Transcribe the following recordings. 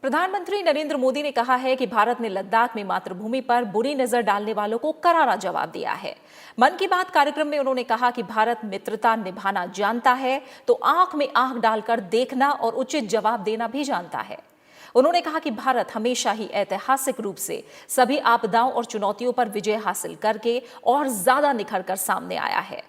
प्रधानमंत्री नरेंद्र मोदी ने कहा है कि भारत ने लद्दाख में मातृभूमि पर बुरी नजर डालने वालों को करारा जवाब दिया है। मन की बात कार्यक्रम में उन्होंने कहा कि भारत मित्रता निभाना जानता है तो आंख में आंख डालकर देखना और उचित जवाब देना भी जानता है। उन्होंने कहा कि भारत हमेशा ही ऐतिहासिक रूप से सभी आपदाओं और चुनौतियों पर विजय हासिल करके और ज्यादा निखर कर सामने आया है।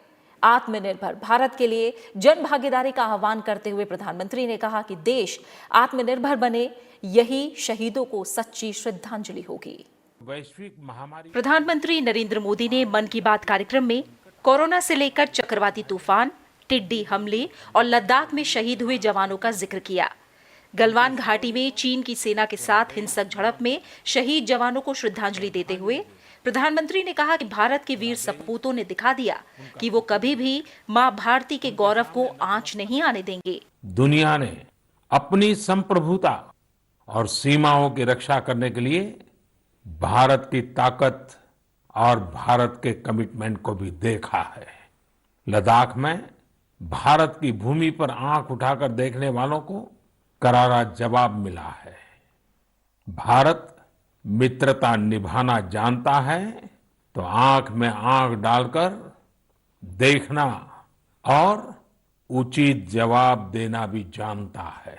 आत्मनिर्भर भारत के लिए जन भागीदारी का आह्वान करते हुए प्रधानमंत्री ने कहा कि देश आत्मनिर्भर बने, यही शहीदों को सच्ची श्रद्धांजलि होगी। वैश्विक महामारी प्रधानमंत्री नरेंद्र मोदी ने मन की बात कार्यक्रम में कोरोना से लेकर चक्रवाती तूफान, टिड्डी हमले और लद्दाख में शहीद हुए जवानों का जिक्र किया। गलवान घाटी में चीन की सेना के साथ हिंसक झड़प में शहीद जवानों को श्रद्धांजलि देते हुए प्रधानमंत्री ने कहा कि भारत के वीर सपूतों ने दिखा दिया कि वो कभी भी मां भारती के गौरव को आंच नहीं आने देंगे। दुनिया ने अपनी संप्रभुता और सीमाओं की रक्षा करने के लिए भारत की ताकत और भारत के कमिटमेंट को भी देखा है। लद्दाख में भारत की भूमि पर आंख उठाकर देखने वालों को करारा जवाब मिला है। भारत मित्रता निभाना जानता है तो आंख में आंख डालकर देखना और उचित जवाब देना भी जानता है।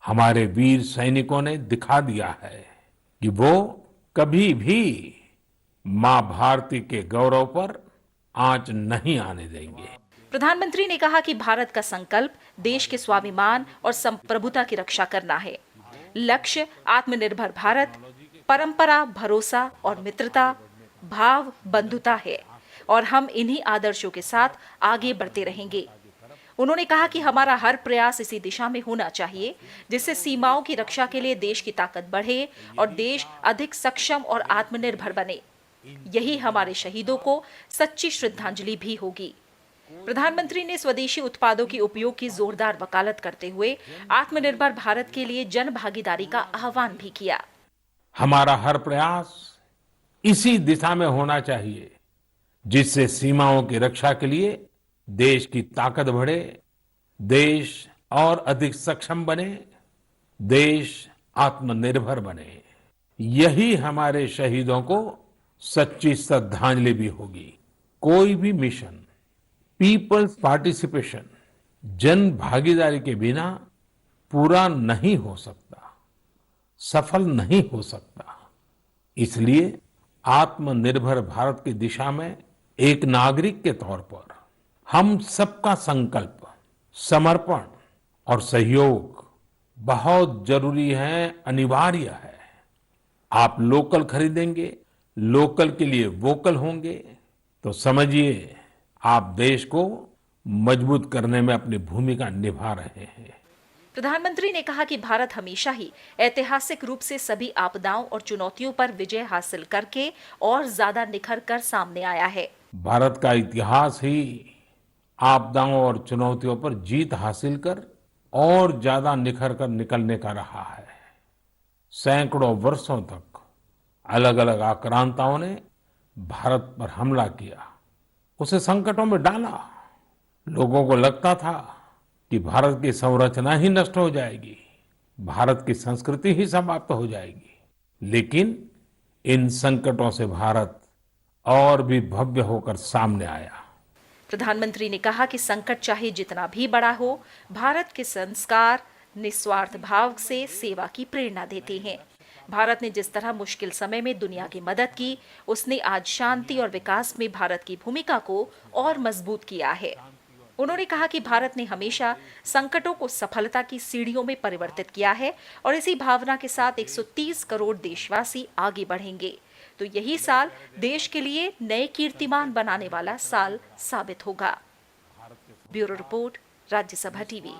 हमारे वीर सैनिकों ने दिखा दिया है कि वो कभी भी मां भारती के गौरव पर आंच नहीं आने देंगे। प्रधानमंत्री ने कहा कि भारत का संकल्प देश के स्वाभिमान और संप्रभुता की रक्षा करना है। लक्ष्य आत्मनिर्भर भारत, परंपरा, भरोसा और मित्रता, भाव, बंधुता है और हम इन्हीं आदर्शों के साथ आगे बढ़ते रहेंगे। उन्होंने कहा कि हमारा हर प्रयास इसी दिशा में होना चाहिए जिससे सीमाओं की रक्षा के लिए देश की ताकत बढ़े और देश अधिक सक्षम और आत्मनिर्भर बने। यही हमारे शहीदों को सच्ची श्रद्धांजलि भी होगी। प्रधानमंत्री ने स्वदेशी उत्पादों के उपयोग की जोरदार वकालत करते हुए आत्मनिर्भर भारत के लिए जन भागीदारी का आह्वान भी किया। हमारा हर प्रयास इसी दिशा में होना चाहिए जिससे सीमाओं की रक्षा के लिए देश की ताकत बढ़े, देश और अधिक सक्षम बने, देश आत्मनिर्भर बने। यही हमारे शहीदों को सच्ची श्रद्धांजलि भी होगी। कोई भी मिशन पीपल्स पार्टिसिपेशन, जन भागीदारी के बिना पूरा नहीं हो सकता, सफल नहीं हो सकता। इसलिए आत्मनिर्भर भारत की दिशा में एक नागरिक के तौर पर हम सबका संकल्प, समर्पण और सहयोग बहुत जरूरी है, अनिवार्य है। आप लोकल खरीदेंगे, लोकल के लिए वोकल होंगे तो समझिए आप देश को मजबूत करने में अपनी भूमिका निभा रहे हैं। प्रधानमंत्री ने कहा कि भारत हमेशा ही ऐतिहासिक रूप से सभी आपदाओं और चुनौतियों पर विजय हासिल करके और ज्यादा निखर कर सामने आया है। भारत का इतिहास ही आपदाओं और चुनौतियों पर जीत हासिल कर और ज्यादा निखर कर निकलने का रहा है। सैकड़ों वर्षों तक अलग अलग आक्रांताओं ने भारत पर हमला किया, उसे संकटों में डाला। लोगों को लगता था कि भारत की संरचना ही नष्ट हो जाएगी, भारत की संस्कृति ही समाप्त हो जाएगी। लेकिन इन संकटों से भारत और भी भव्य होकर सामने आया। प्रधानमंत्री ने कहा कि संकट चाहे जितना भी बड़ा हो, भारत के संस्कार निस्वार्थ भाव से सेवा की प्रेरणा देते हैं। भारत ने जिस तरह मुश्किल समय में दुनिया की मदद की, उसने आज शांति और विकास में भारत की भूमिका को और मजबूत किया है। उन्होंने कहा कि भारत ने हमेशा संकटों को सफलता की सीढ़ियों में परिवर्तित किया है और इसी भावना के साथ 130 करोड़ देशवासी आगे बढ़ेंगे तो यही साल देश के लिए नए कीर्तिमान बनाने वाला साल साबित होगा। Bureau report, Rajya Sabha TV.